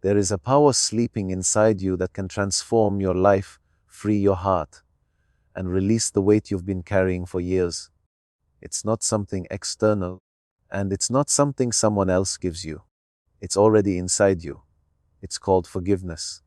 There is a power sleeping inside you that can transform your life, free your heart, and release the weight you've been carrying for years. It's not something external, and it's not something someone else gives you. It's already inside you. It's called forgiveness.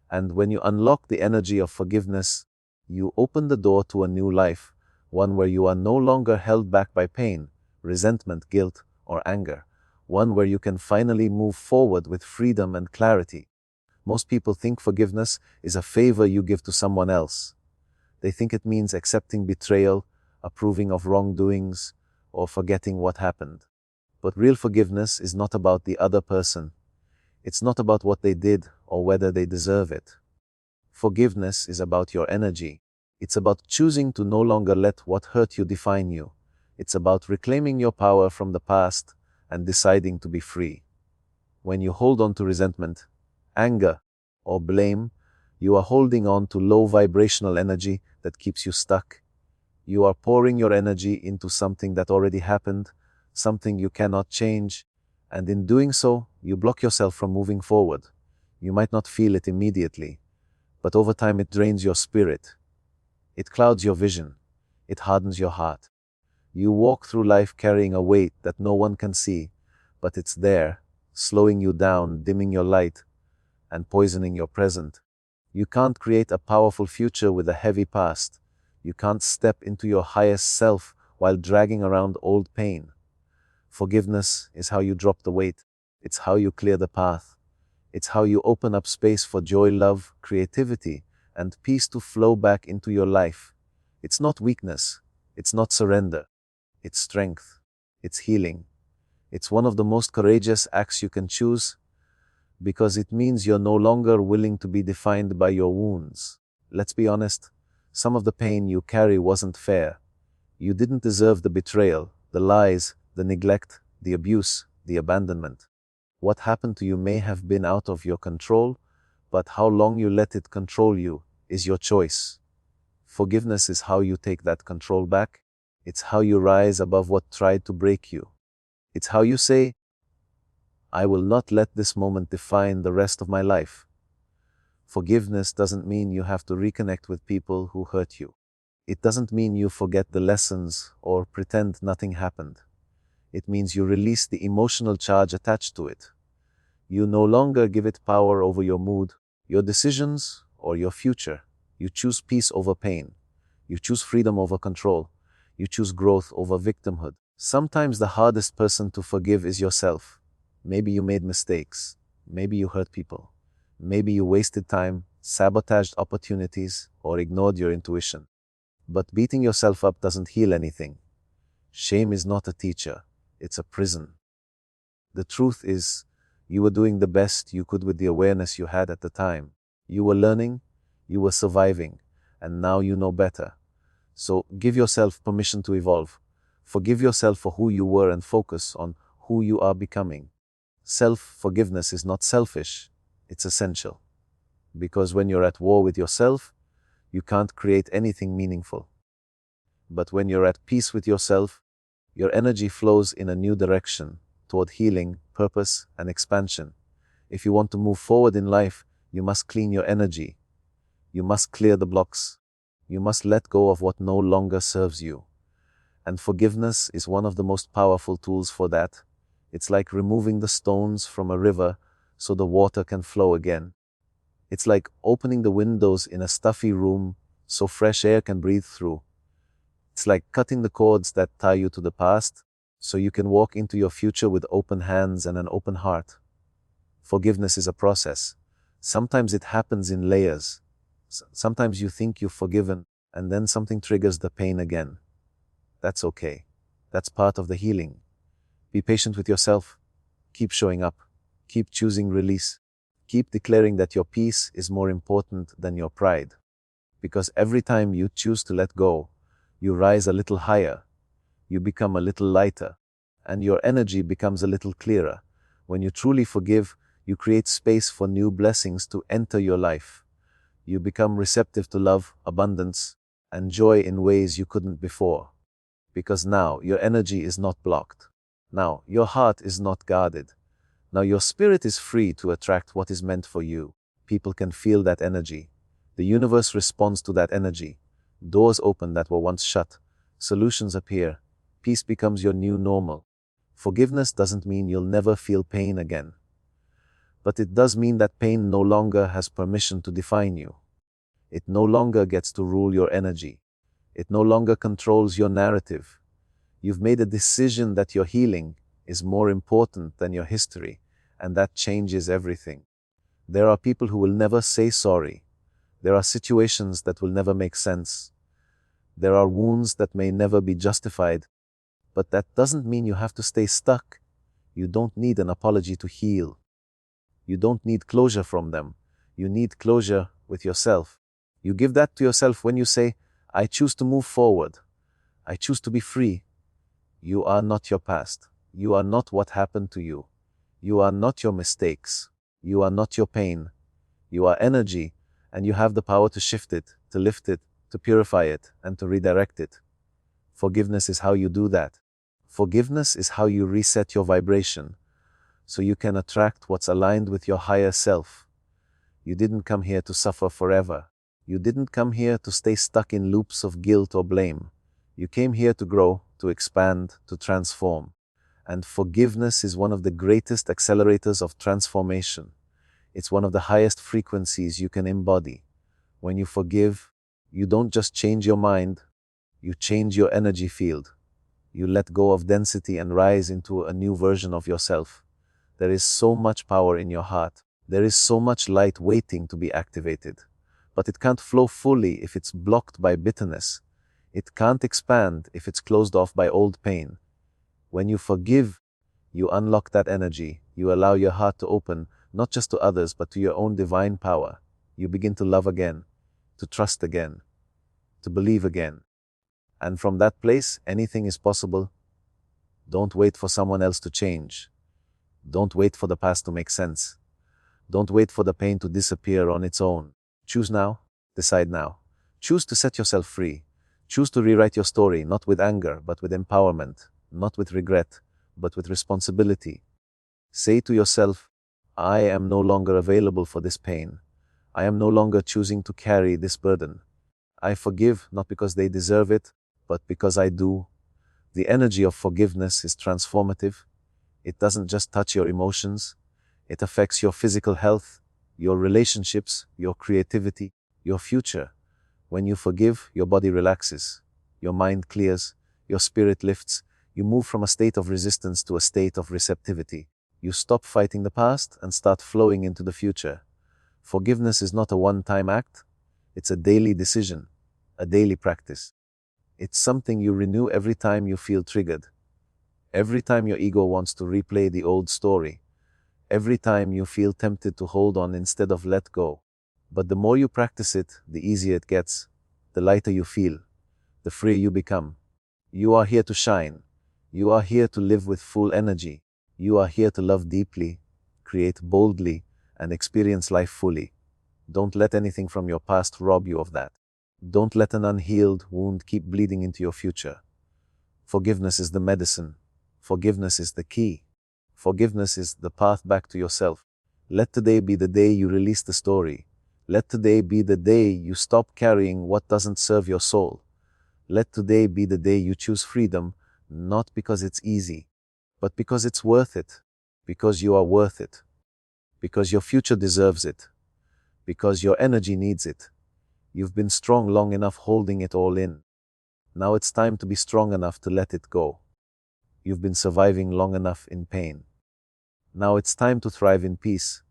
And when you unlock the energy of forgiveness, you open the door to a new life, one where you are no longer held back by pain, resentment, guilt, or anger, one where you can finally move forward with freedom and clarity. Most people think forgiveness is a favor you give to someone else. They think it means accepting betrayal, approving of wrongdoings, or forgetting what happened. But real forgiveness is not about the other person. It's not about what they did or whether they deserve it. Forgiveness is about your energy. It's about choosing to no longer let what hurt you define you. It's about reclaiming your power from the past and deciding to be free. When you hold on to resentment, anger, or blame, you are holding on to low vibrational energy that keeps you stuck. You are pouring your energy into something that already happened, something you cannot change, and in doing so, you block yourself from moving forward. You might not feel it immediately, but over time it drains your spirit. It clouds your vision. It hardens your heart. You walk through life carrying a weight that no one can see, but it's there, slowing you down, dimming your light, and poisoning your present. You can't create a powerful future with a heavy past. You can't step into your highest self while dragging around old pain. Forgiveness is how you drop the weight. It's how you clear the path. It's how you open up space for joy, love, creativity, and peace to flow back into your life. It's not weakness. It's not surrender. It's strength. It's healing. It's one of the most courageous acts you can choose because it means you're no longer willing to be defined by your wounds. Let's be honest, some of the pain you carry wasn't fair. You didn't deserve the betrayal, the lies, the neglect, the abuse, the abandonment. What happened to you may have been out of your control, but how long you let it control you is your choice. Forgiveness is how you take that control back. It's how you rise above what tried to break you. It's how you say, I will not let this moment define the rest of my life. Forgiveness doesn't mean you have to reconnect with people who hurt you. It doesn't mean you forget the lessons or pretend nothing happened. It means you release the emotional charge attached to it. You no longer give it power over your mood, your decisions, or your future. You choose peace over pain. You choose freedom over control. You choose growth over victimhood. Sometimes the hardest person to forgive is yourself. Maybe you made mistakes. Maybe you hurt people. Maybe you wasted time, sabotaged opportunities, or ignored your intuition. But beating yourself up doesn't heal anything. Shame is not a teacher. It's a prison. The truth is, you were doing the best you could with the awareness you had at the time. You were learning, you were surviving, and now you know better. So give yourself permission to evolve. Forgive yourself for who you were and focus on who you are becoming. Self-forgiveness is not selfish, it's essential. Because when you're at war with yourself, you can't create anything meaningful. But when you're at peace with yourself, your energy flows in a new direction toward healing, purpose, and expansion. If you want to move forward in life, you must clean your energy. You must clear the blocks. You must let go of what no longer serves you. And forgiveness is one of the most powerful tools for that. It's like removing the stones from a river so the water can flow again. It's like opening the windows in a stuffy room so fresh air can breathe through. It's like cutting the cords that tie you to the past so you can walk into your future with open hands and an open heart. Forgiveness is a process. Sometimes it happens in layers. Sometimes you think you've forgiven, and then something triggers the pain again. That's okay. That's part of the healing. Be patient with yourself. Keep showing up. Keep choosing release. Keep declaring that your peace is more important than your pride. Because every time you choose to let go, you rise a little higher. You become a little lighter. And your energy becomes a little clearer. When you truly forgive, you create space for new blessings to enter your life. You become receptive to love, abundance, and joy in ways you couldn't before. Because now your energy is not blocked. Now your heart is not guarded. Now your spirit is free to attract what is meant for you. People can feel that energy. The universe responds to that energy. Doors open that were once shut. Solutions appear. Peace becomes your new normal. Forgiveness doesn't mean you'll never feel pain again. But it does mean that pain no longer has permission to define you. It no longer gets to rule your energy. It no longer controls your narrative. You've made a decision that your healing is more important than your history, and that changes everything. There are people who will never say sorry. There are situations that will never make sense. There are wounds that may never be justified. But that doesn't mean you have to stay stuck. You don't need an apology to heal. You don't need closure from them. You need closure with yourself. You give that to yourself when you say, I choose to move forward. I choose to be free. You are not your past. You are not what happened to you. You are not your mistakes. You are not your pain. You are energy, and you have the power to shift it, to lift it, to purify it, and to redirect it. Forgiveness is how you do that. Forgiveness is how you reset your vibration, so you can attract what's aligned with your higher self. You didn't come here to suffer forever. You didn't come here to stay stuck in loops of guilt or blame. You came here to grow, to expand, to transform. And forgiveness is one of the greatest accelerators of transformation. It's one of the highest frequencies you can embody. When you forgive, you don't just change your mind, you change your energy field. You let go of density and rise into a new version of yourself. There is so much power in your heart. There is so much light waiting to be activated. But it can't flow fully if it's blocked by bitterness. It can't expand if it's closed off by old pain. When you forgive, you unlock that energy. You allow your heart to open, not just to others, but to your own divine power. You begin to love again, to trust again, to believe again. And from that place, anything is possible. Don't wait for someone else to change. Don't wait for the past to make sense. Don't wait for the pain to disappear on its own. Choose now. Decide now. Choose to set yourself free. Choose to rewrite your story, not with anger, but with empowerment. Not with regret, but with responsibility. Say to yourself, I am no longer available for this pain. I am no longer choosing to carry this burden. I forgive not because they deserve it, but because I do. The energy of forgiveness is transformative. It doesn't just touch your emotions. It affects your physical health, your relationships, your creativity, your future. When you forgive, your body relaxes, your mind clears, your spirit lifts. You move from a state of resistance to a state of receptivity. You stop fighting the past and start flowing into the future. Forgiveness is not a one-time act. It's a daily decision, a daily practice. It's something you renew every time you feel triggered. Every time your ego wants to replay the old story. Every time you feel tempted to hold on instead of let go. But the more you practice it, the easier it gets. The lighter you feel, the freer you become. You are here to shine. You are here to live with full energy. You are here to love deeply, create boldly, and experience life fully. Don't let anything from your past rob you of that. Don't let an unhealed wound keep bleeding into your future. Forgiveness is the medicine. Forgiveness is the key. Forgiveness is the path back to yourself. Let today be the day you release the story. Let today be the day you stop carrying what doesn't serve your soul. Let today be the day you choose freedom, not because it's easy, but because it's worth it. Because you are worth it. Because your future deserves it. Because your energy needs it. You've been strong long enough holding it all in. Now it's time to be strong enough to let it go. You've been surviving long enough in pain. Now it's time to thrive in peace.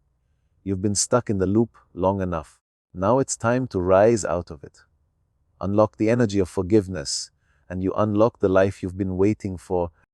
You've been stuck in the loop long enough. Now it's time to rise out of it. Unlock the energy of forgiveness, and you unlock the life you've been waiting for.